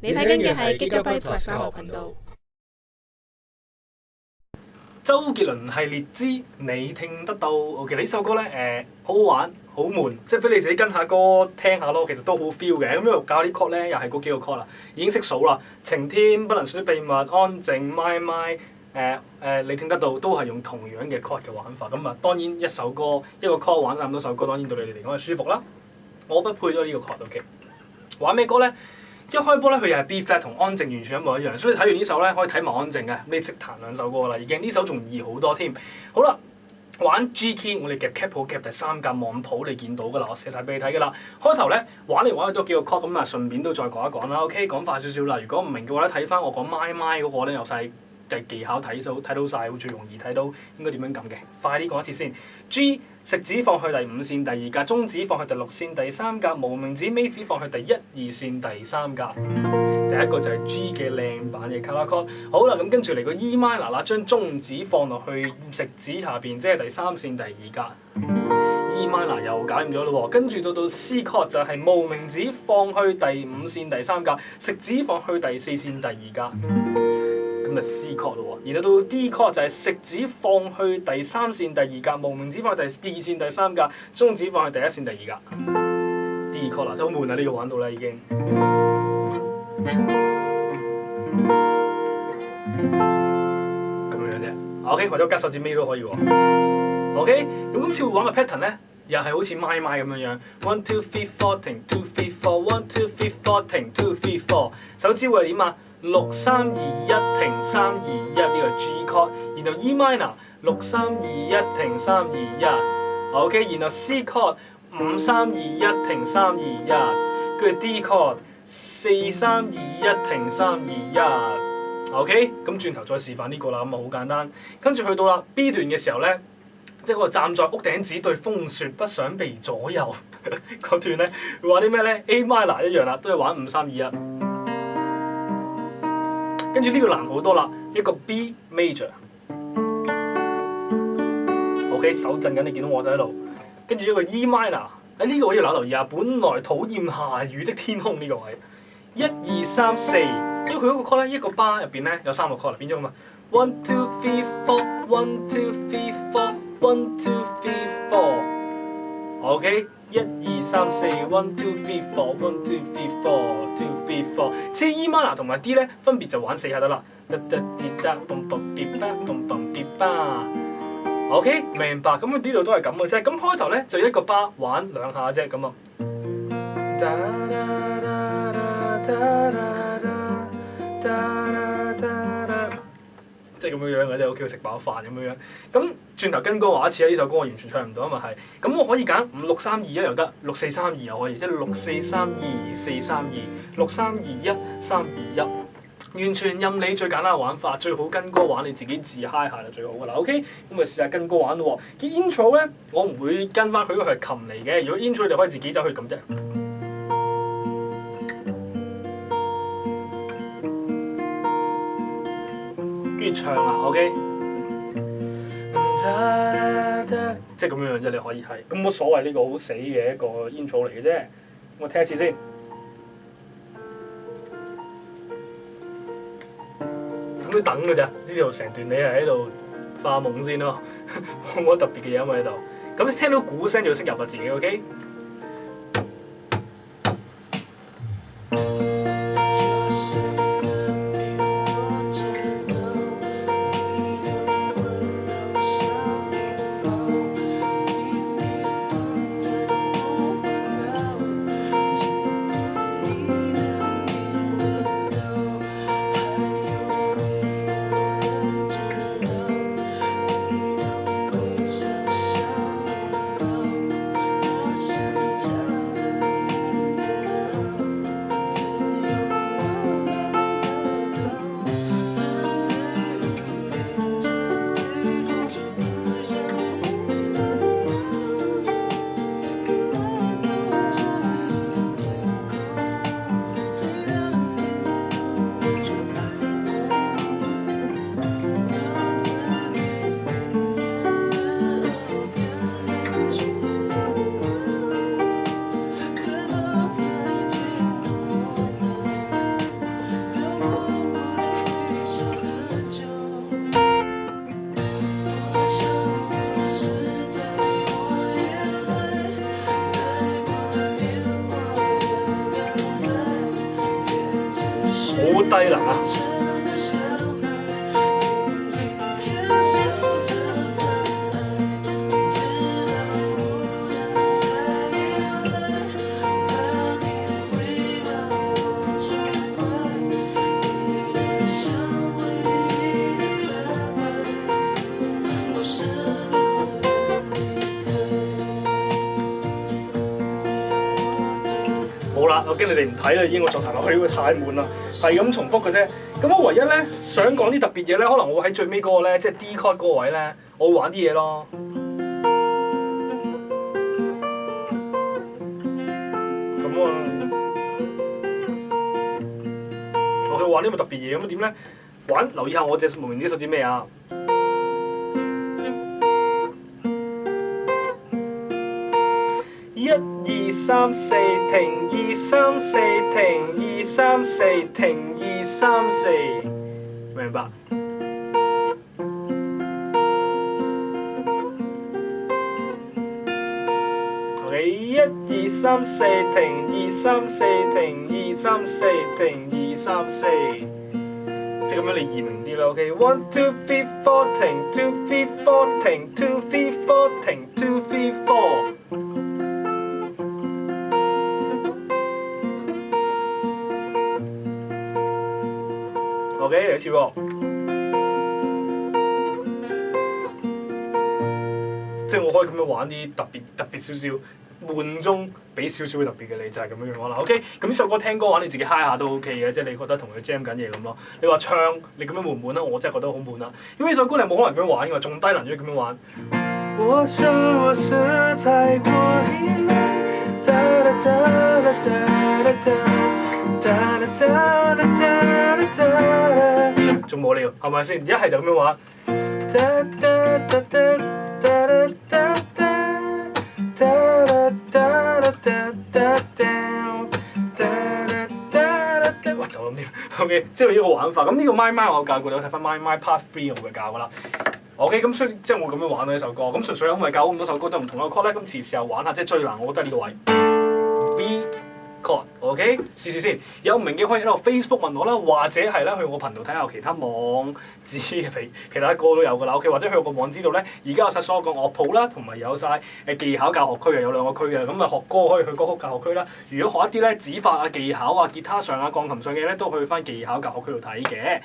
你睇緊嘅係《Gigabyte Plus 教學頻道》。周杰倫系列之你聽得到 ，OK 呢首歌咧好好玩，好悶，即係俾你自己跟下歌聽下咯，其實都好 feel 嘅。咁因為教啲 chord 咧又係嗰幾個 chord 啦，已經識數啦。晴天、不能說的秘密、安靜、My My，你聽得到都係用同樣嘅 chord 嘅玩法。咁啊當然一首歌一個 chord 玩晒咁多首歌，當然對你哋嚟講係舒服啦。我不配咗呢個 chord，OK。玩咩歌咧？一開波咧，佢又係 B flat 同安靜完全一模一樣，所以睇完呢首咧可以睇埋安靜嘅，你識彈兩首歌啦已經。呢首仲易好多添。好啦，玩 G key， 我哋夾 cap 好夾第三格望譜，你見到㗎啦，我寫晒俾你睇㗎啦。開頭咧玩嚟玩去都幾個 chord， 咁啊順便都再講一講啦。OK， 講快少少啦。如果唔明嘅話咧，睇翻我講 My My 嗰個咧有晒技巧睇到晒，會最容易睇到應該點樣撳嘅。快啲講一次先。G 食指放去第五線第二格，中指放去第六線第三格，無名指尾指放去第一二線第三格。第一個就係 G 嘅靚版嘅 color chord。好啦，咁跟住嚟個 E minor 啦，將中指放落去食指下邊，即係第三線第二格。E minor 又搞掂咗咯喎，跟住到 C chord 就係無名指放去第五線第三格，食指放去第四線第二格。咁就 C chord 咯喎，然後到 D chord 就係食指放去第三線第二格，無名指放去第二線第三格，中指放去第一線第二格。D chord 啦，真好悶啊！呢個玩到啦已經。咁樣啫。OK，或者加手指尾都可以喎。OK， 咁今次會玩嘅 pattern 咧，又係好似 My My 咁樣樣。1 2 3 4停2 3 4 1 2 3 4停2 3 4，手指會係點啊？6 3 2 1停3 2 1呢個 G chord， 然後 E minor 6 3 2 1停3 2 1，OK， 然後 C chord 5 3 2 1停3 2 1，跟住 D chord 4 3 2 1停3 2 1，OK， 咁轉頭再示範呢個啦，咁啊好簡單。跟住去到啦 B 段嘅時候咧，即係嗰個站在屋頂只對風説不想被左右嗰段咧，會玩啲咩咧 ？A minor 一樣啦，都係玩5 3 2 1。跟住呢個難好多啦，一個 B major，OK， 手震緊，你見到我就喺度。跟住一個 E minor，呢個位要留意啊，本來討厭下雨的天空呢個位，1 2 3 4，因為佢嗰個 chord 咧，一個 bar 入邊咧有3個 chord 變咗咁啊，1 2 3 4 1 2 3 4 1 2 3 4，OK。1 2 3 4 1 2 3 4 1 2 3 4 2 3 4，至於 E minor 同埋 D 咧，分別就玩4下得啦。OK， 明白。咁呢度都係咁嘅啫。咁開頭咧就一個巴玩2下啫，咁啊。即係咁樣樣嘅啫，屋企度食飽飯咁樣樣。咁轉頭跟歌話一次啦，呢首歌我完全唱唔到啊嘛係。咁我可以揀5 6 3 2 1又得，6 4 3 2又可以，即係6 4 3 2 4 3 2 6 3 2 1 3 2 1，完全任你最簡單嘅玩法，最好跟歌玩，你自己自嗨下就最好噶啦。OK， 咁咪試下跟歌玩咯喎。啲 intro 咧，我唔會跟翻佢，因為佢係琴嚟嘅。如果 intro 你可以自己走去咁啫。跟住唱啦 ，OK， 即係咁樣樣啫，你可以係，咁冇所謂，呢個好死嘅一個 intro 嚟嘅啫。我聽一次先，咁你等㗎咋？呢度成段你係喺度發夢先咯，冇乜特別嘅嘢喺度。咁你聽到鼓聲就要識入啊自己 ，OK。好低能啊！好啦，我驚你哋唔睇啦，已經我再彈落去會太悶啦，係咁重複嘅啫。咁我唯一咧想講啲特別嘢咧，可能我會喺最尾嗰個咧，即係 D chord 嗰個位咧，我會玩啲嘢咯。咁啊，我去玩啲咁特別嘢，咁點咧？玩，留意下我隻無名指手指咩啊？一二三四停，二三四停，二三四停，二三四，明白？OK， 一二三四停，二三四停，二三四停，二三四，即係咁樣你易明啲啦。OK，one two three four 停 ，two three four 停 ，two three four 停 ，two three four。OK， 嚟一次喎，即係我可以咁樣玩啲特別少少，悶中俾少少嘅特別嘅你，就係咁樣樣玩啦。OK， 咁呢首歌聽歌玩你自己 high 下都 OK 嘅，即係你覺得同佢 jam 緊嘢咁咯。你話唱你咁樣悶唔悶啊？我真係覺得好悶啊，因為呢首歌你冇可能咁樣玩㗎，仲低能咗咁樣玩。我說我是太過依賴，噠噠噠噠噠噠噠。仲無聊係咪先？一係就咁樣玩。哇！就咁添。OK， 即係呢個玩法。咁呢個 My My 我教過你，我睇翻 My My Part 3我會教噶啦。OK， 咁所以即係我咁樣玩呢首歌。咁純粹因為教咁多首歌都唔同嘅 chord 咧，咁時候玩下，即係最難，我覺得呢個位 B chord。OK， 試試先。有唔明嘅可以喺度 Facebook 問我啦，或者係咧去我頻道睇下其他網址嘅其他歌都有㗎啦。OK， 或者去我個網址度咧，而家有晒所有個樂譜啦，同埋有晒技巧教學區啊，有2個區嘅。咁啊學歌可以去歌曲教學區啦。如果學一啲咧指法啊、技巧啊、吉他上啊、鋼琴上嘅咧，都去翻技巧教學區度睇嘅。